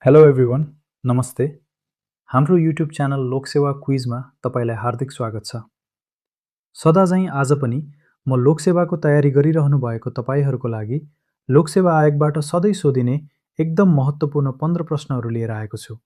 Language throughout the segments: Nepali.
हेलो एभ्रिवान, नमस्ते। हाम्रो युट्युब च्यानल लोकसेवा क्विजमा तपाईँलाई हार्दिक स्वागत छ। सदाझैँ आज पनि म लोकसेवाको तयारी गरिरहनु भएको तपाईँहरूको लागि लोकसेवा आयोगबाट सधैँ सोधिने एकदम महत्त्वपूर्ण 15 प्रश्नहरू लिएर आएको छु।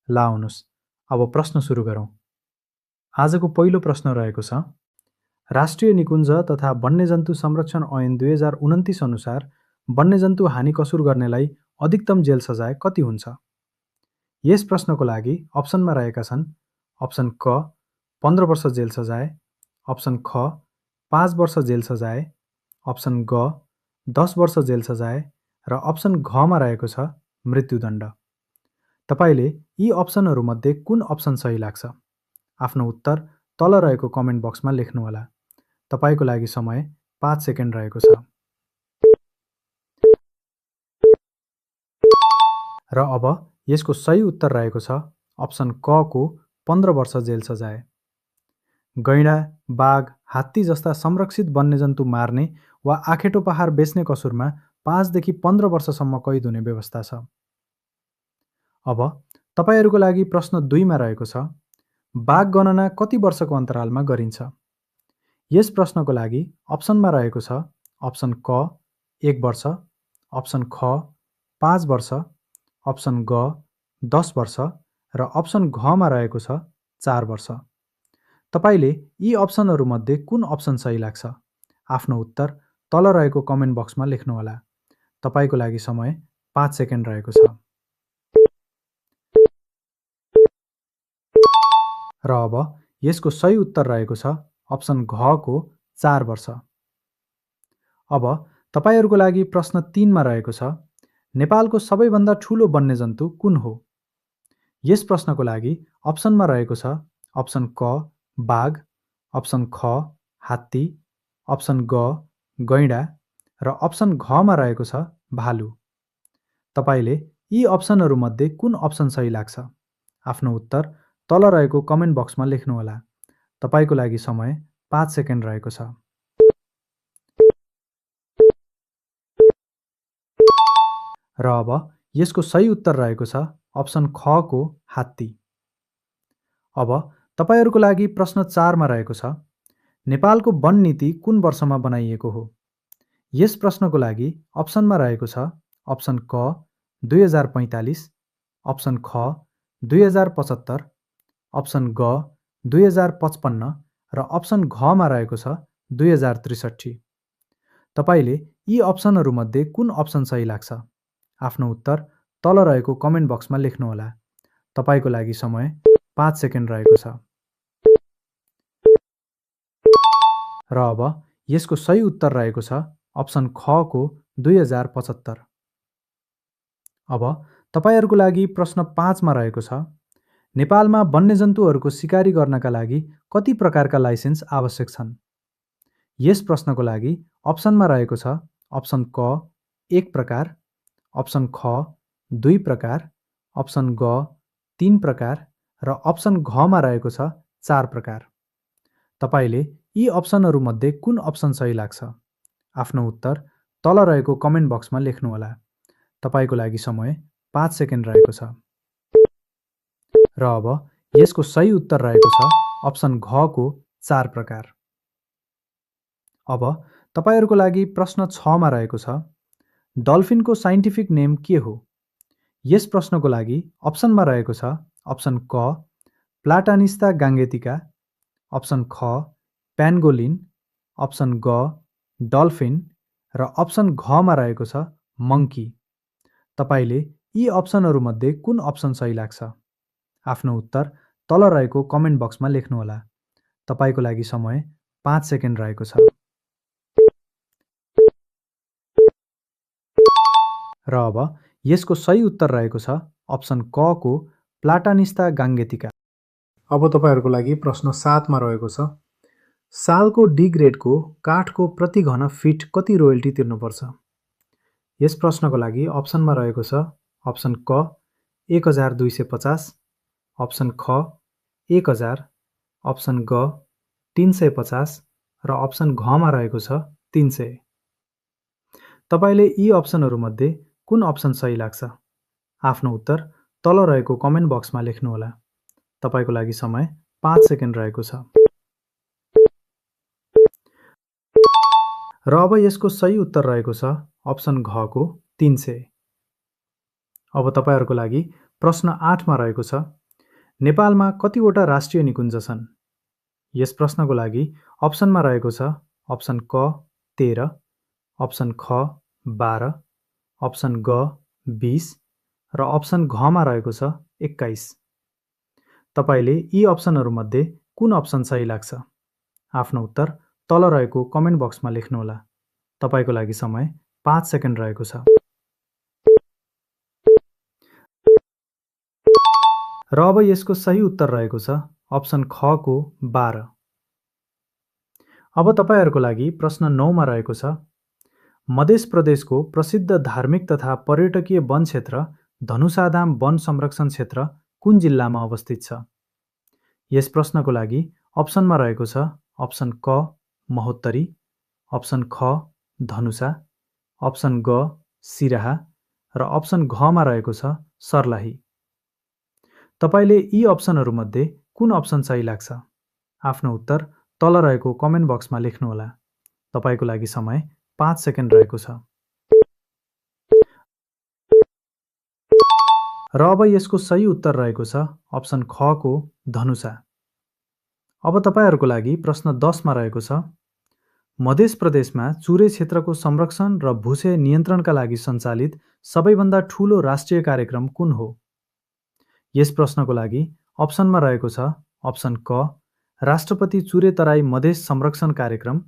ल आउनुहोस्, अब प्रश्न सुरु गरौँ। आजको पहिलो प्रश्न रहेको छ, राष्ट्रिय निकुञ्ज तथा वन्यजन्तु संरक्षण ऐन 2029 अनुसार वन्यजन्तु हानि कसुर गर्नेलाई अधिकतम जेल सजाय कति हुन्छ? यस प्रश्नको लागि अप्सनमा रहेका छन् अप्सन क 15 वर्ष जेल सजाय, अप्सन ख 5 वर्ष जेल सजाय, अप्सन ग 10 वर्ष जेल सजाय र अप्सन घमा रहेको छ मृत्युदण्ड। तपाईँले यी अप्सनहरूमध्ये कुन अप्सन सही लाग्छ? आफ्नो उत्तर तल रहेको कमेन्ट बक्समा लेख्नुहोला। तपाईँको लागि समय 5 सेकेन्ड रहेको छ। र अब यसको सही उत्तर रहेको छ अप्सन क को 15 वर्ष जेल सजाय। गैंडा, बाघ, हात्ती जस्ता संरक्षित वन्यजन्तु मार्ने वा आखेटो पहाड बेच्ने कसुरमा 5 देखि 15 वर्षसम्म कैद हुने व्यवस्था छ। अब तपाईँहरूको लागि प्रश्न 2 मा रहेको छ, बाघ गणना कति वर्षको अन्तरालमा गरिन्छ? यस प्रश्नको लागि अप्सनमा रहेको छ अप्सन क 1 वर्ष, अप्सन ख 5 वर्ष, अप्सन ग 10 वर्ष र अप्सन घमा रहेको छ 4 वर्ष। तपाईँले यी अप्सनहरूमध्ये कुन अप्सन सही लाग्छ? आफ्नो उत्तर तल रहेको कमेन्ट बक्समा लेख्नुहोला। तपाईँको लागि समय 5 सेकेन्ड रहेको छ। र अब यसको सही उत्तर रहेको छ अप्सन घ को 4 वर्ष। अब तपाईँहरूको लागि प्रश्न 3 मा रहेको छ, नेपालको सबैभन्दा ठुलो वन्यजन्तु कुन हो? यस प्रश्नको लागि अप्सनमा रहेको छ अप्सन क बाघ, अप्सन ख हात्ती, अप्सन ग गैंडा र अप्सन घमा रहेको छ भालु। तपाईँले यी अप्सनहरूमध्ये कुन अप्सन सही लाग्छ? आफ्नो उत्तर तल रहेको कमेन्ट बक्समा लेख्नुहोला। तपाईँको लागि समय 5 सेकेन्ड रहेको छ। र अब यसको सही उत्तर रहेको छ अप्सन ख को हात्ती। अब तपाईँहरूको लागि प्रश्न 4 मा रहेको छ, नेपालको वन नीति कुन वर्षमा बनाइएको हो? यस प्रश्नको लागि अप्सनमा रहेको छ अप्सन क 2045, अप्सन ख 2075, अप्सन ग 2055 र अप्सन घमा रहेको छ 2063। तपाईँले यी अप्सनहरूमध्ये कुन अप्सन सही लाग्छ? आफ्नो उत्तर तल रहेको कमेन्ट बक्समा लेख्नुहोला। तपाईँको लागि समय 5 सेकेन्ड रहेको छ। र अब यसको सही उत्तर रहेको छ अप्सन ख को 2075। अब तपाईँहरूको लागि प्रश्न 5 मा रहेको छ, नेपालमा वन्यजन्तुहरूको सिकारी गर्नका लागि कति प्रकारका लाइसेन्स आवश्यक छन्? यस प्रश्नको लागि अप्सनमा रहेको छ अप्सन क 1 प्रकार, अप्सन ख 2 प्रकार, अप्सन ग 3 प्रकार र अप्सन घमा रहेको छ 4 प्रकार। तपाईँले यी अप्सनहरूमध्ये कुन अप्सन सही लाग्छ? आफ्नो उत्तर तल रहेको कमेन्ट बक्समा लेख्नुहोला। तपाईँको लागि समय 5 सेकेन्ड रहेको छ। र अब यसको सही उत्तर रहेको छ अप्सन घ को 4 प्रकार। अब तपाईँहरूको लागि प्रश्न 6 मा रहेको छ, डल्फिनको साइन्टिफिक नेम के हो? यस प्रश्नको लागि अप्सनमा रहेको छ अप्सन क प्लाटानिस्ता गाङ्गेतिका, अप्सन ख पेन्गोलिन, अप्सन ग डल्फिन र अप्सन घमा रहेको छ मङ्की। तपाईँले यी अप्सनहरूमध्ये कुन अप्सन सही लाग्छ? आफ्नो उत्तर तल रहेको कमेन्ट बक्समा लेख्नुहोला। तपाईँको लागि समय 5 सेकेन्ड रहेको छ। र अब यसको सही उत्तर रहेको छ अप्सन क को प्लाटानिस्ता गाङ्गेतिका। अब तपाईँहरूको लागि प्रश्न 7 मा रहेको छ, सालको डी ग्रेडको काठको प्रति घन फिट कति रोयल्टी तिर्नुपर्छ? यस प्रश्नको लागि अप्सनमा रहेको छ अप्सन क 1250, अप्सन ख 1000, अप्सन ग 350 र अप्सन घमा रहेको छ 300। तपाईँले यी अप्सनहरूमध्ये कुन अप्सन सही लाग्छ? आफ्नो उत्तर तल रहेको कमेन्ट बक्समा लेख्नुहोला। तपाईँको लागि समय 5 सेकेन्ड रहेको छ। र अब यसको सही उत्तर रहेको छ अप्सन घ को 300। अब तपाईँहरूको लागि प्रश्न 8 मा रहेको छ, नेपालमा कतिवटा राष्ट्रिय निकुञ्ज छन्? यस प्रश्नको लागि अप्सनमा रहेको छ अप्सन क 13, अप्सन ख 12, अप्सन ग 20 र अप्सन घमा रहेको छ 21। तपाईँले यी अप्सनहरूमध्ये कुन अप्सन सही लाग्छ? आफ्नो उत्तर तल रहेको कमेन्ट बक्समा लेख्नुहोला। तपाईँको लागि समय 5 सेकेन्ड रहेको छ। र अब यसको सही उत्तर रहेको छ अप्सन ख को 12। अब तपाईँहरूको लागि प्रश्न 9 मा रहेको छ, मध्य प्रदेशको प्रसिद्ध धार्मिक तथा पर्यटकीय वन क्षेत्र धनुषाधाम वन संरक्षण क्षेत्र कुन जिल्लामा अवस्थित छ? यस प्रश्नको लागि अप्सनमा रहेको छ अप्सन क महोत्तरी, अप्सन ख धनुषा, अप्सन ग सिराहा र अप्सन घमा रहेको छ सर्लाही। तपाईँले यी अप्सनहरूमध्ये कुन अप्सन सही लाग्छ? आफ्नो उत्तर तल रहेको कमेन्ट बक्समा लेख्नुहोला। तपाईँको लागि समय 5 सेकेन्ड रहेको छ। र अब यसको सही उत्तर रहेको छ अप्सन ख को धनुषा। अब तपाईँहरूको लागि प्रश्न 10 मा रहेको छ, मध्य प्रदेशमा चुरे क्षेत्रको संरक्षण र भूक्षय नियन्त्रणका लागि सञ्चालित सबैभन्दा ठूलो राष्ट्रिय कार्यक्रम कुन हो? यस प्रश्नको लागि अप्सनमा रहेको छ अप्सन क राष्ट्रपति चुरे तराई मधेस संरक्षण कार्यक्रम,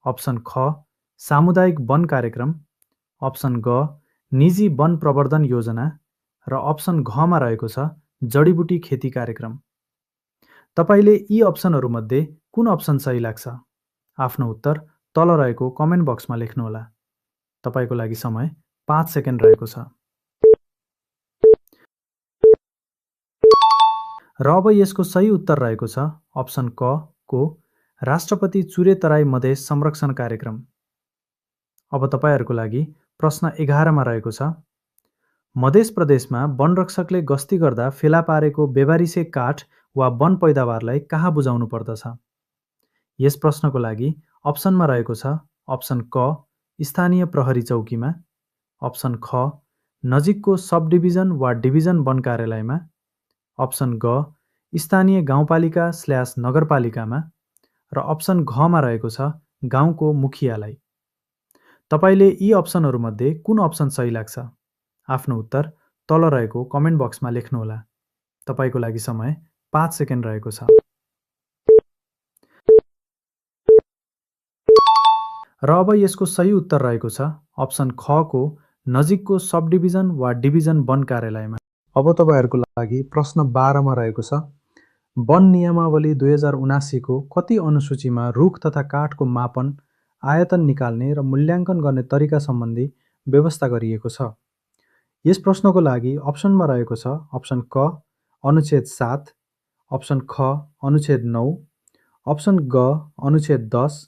अप्सन ख सामुदायिक वन कार्यक्रम, अप्सन ग निजी वन प्रवर्धन योजना र अप्सन घमा रहेको छ जडीबुटी खेती कार्यक्रम। तपाईँले यी अप्सनहरूमध्ये कुन अप्सन सही लाग्छ? आफ्नो उत्तर तल रहेको कमेन्ट बक्समा लेख्नुहोला। तपाईँको लागि समय 5 सेकेन्ड रहेको छ। र अब यसको सही उत्तर रहेको छ अप्सन क को राष्ट्रपति चुरे तराई मधेस संरक्षण कार्यक्रम। अब तपाईँहरूको लागि प्रश्न 11 मा रहेको छ, मध्य प्रदेशमा वनरक्षकले गस्ती गर्दा फेला पारेको बेबारिसे काठ वा वन पैदावारलाई कहाँ बुझाउनु पर्दछ? यस प्रश्नको लागि अप्सनमा रहेको छ अप्सन क स्थानीय प्रहरी चौकीमा, अप्सन ख नजिकको सब डिभिजन वा डिभिजन वन कार्यालयमा, अप्सन ग स्थानीय गाउँपालिका / नगरपालिकामा र अप्सन घमा रहेको छ गाउँको मुखियालाई। तपाईँले यी अप्सनहरूमध्ये कुन अप्सन सही लाग्छ? आफ्नो उत्तर तल रहेको कमेन्ट बक्समा लेख्नुहोला। तपाईँको लागि समय 5 सेकेन्ड रहेको छ। र अब यसको सही उत्तर रहेको छ अप्सन ख को नजिकको सब डिभिजन वा डिभिजन वन कार्यालयमा। अब तपाईँहरूको लागि प्रश्न 12 मा रहेको छ, वन नियमावली 2079 को कति अनुसूचीमा रुख तथा काठको मापन, आयतन निकाल्ने र मूल्याङ्कन गर्ने तरिका सम्बन्धी व्यवस्था गरिएको छ? यस प्रश्नको लागि अप्सनमा रहेको छ अप्सन क अनुच्छेद 7, अप्सन ख अनुच्छेद 9, अप्सन ग अनुच्छेद 10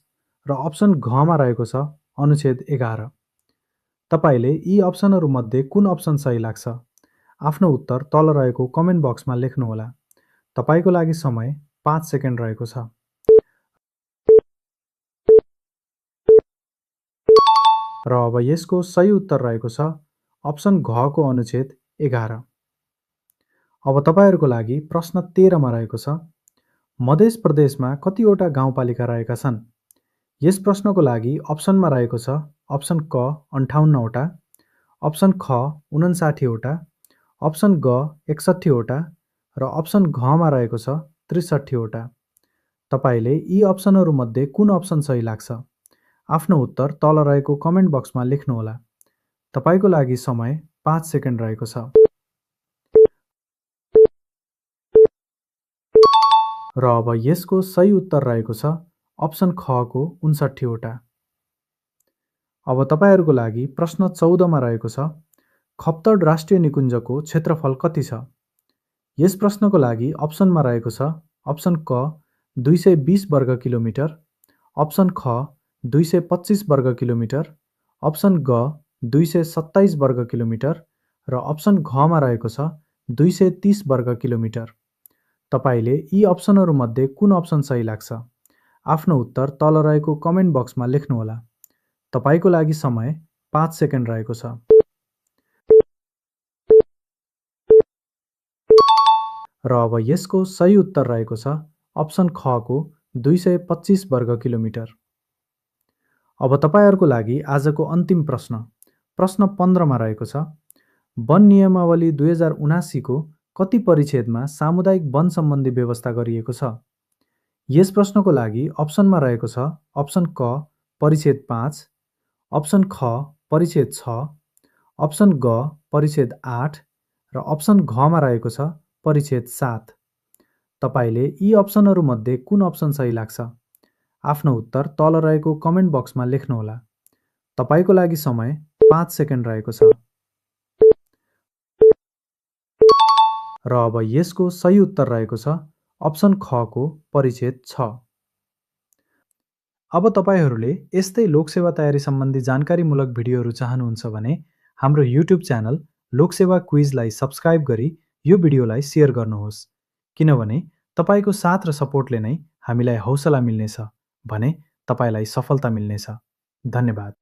र अप्सन घमा रहेको छ अनुच्छेद 11। तपाईँले यी अप्सनहरूमध्ये कुन अप्सन सही लाग्छ? आफ्नो उत्तर तल रहेको कमेन्ट बक्समा लेख्नुहोला। तपाईँको लागि समय 5 सेकेन्ड रहेको छ। र अब यसको सही उत्तर रहेको छ अप्सन घ को अनुच्छेद 11। अब तपाईँहरूको लागि प्रश्न 13 मा रहेको छ, मध्य प्रदेशमा कतिवटा गाउँपालिका रहेका छन्? यस प्रश्नको लागि अप्सनमा रहेको छ अप्सन क 58 वटा, अप्सन ख 59 वटा, अप्सन ग 61 वटा र अप्सन घमा रहेको छ 63 वटा। तपाईँले यी अप्सनहरूमध्ये कुन अप्सन सही लाग्छ? आफ्नो उत्तर तल रहेको कमेन्ट बक्समा लेख्नुहोला। तपाईँको लागि समय 5 सेकेन्ड रहेको छ। र अब यसको सही उत्तर रहेको छ अप्सन ख को 59 वटा। अब तपाईँहरूको लागि प्रश्न 14 मा रहेको छ, खप्तड राष्ट्रिय निकुञ्जको क्षेत्रफल कति छ? यस प्रश्नको लागि अप्सनमा रहेको छ अप्सन क 220 वर्ग किलोमिटर, अप्सन ख 225 वर्ग किलोमिटर, अप्सन ग 227 वर्ग किलोमिटर र अप्सन घमा रहेको छ 230 वर्ग किलोमिटर। तपाईँले यी अप्सनहरूमध्ये कुन अप्सन सही लाग्छ? आफ्नो उत्तर तल रहेको कमेन्ट बक्समा लेख्नुहोला। तपाईँको लागि समय 5 सेकेन्ड रहेको छ। र अब यसको सही उत्तर रहेको छ अप्सन खको 225 वर्ग किलोमिटर। अब तपाईँहरूको लागि आजको अन्तिम प्रश्न, प्रश्न 15 मा रहेको छ, वन नियमावली 2079 को कति परिच्छेदमा सामुदायिक वन सम्बन्धी व्यवस्था गरिएको छ? यस प्रश्नको लागि अप्सनमा रहेको छ अप्सन क परिच्छेद 5, अप्सन ख परिच्छेद 6, अप्सन ग परिच्छेद 8 र अप्सन घमा रहेको छ परिच्छेद 7। तपाईँले यी अप्सनहरूमध्ये कुन अप्सन सही लाग्छ? आफ्नो उत्तर तल रहेको कमेन्ट बक्समा लेख्नुहोला। तपाईँको लागि समय 5 सेकेन्ड रहेको छ। र अब यसको सही उत्तर रहेको छ अप्सन खको परिच्छेद 6। अब तपाईँहरूले यस्तै लोकसेवा तयारी सम्बन्धी जानकारीमूलक भिडियोहरू चाहनुहुन्छ भने हाम्रो युट्युब च्यानल लोकसेवा क्विजलाई सब्स्क्राइब गरी यो भिडियोलाई सेयर गर्नुहोस्, किनभने तपाईँको साथ र सपोर्टले नै हामीलाई हौसला मिल्नेछ भने तपाईँलाई सफलता मिल्नेछ। धन्यवाद।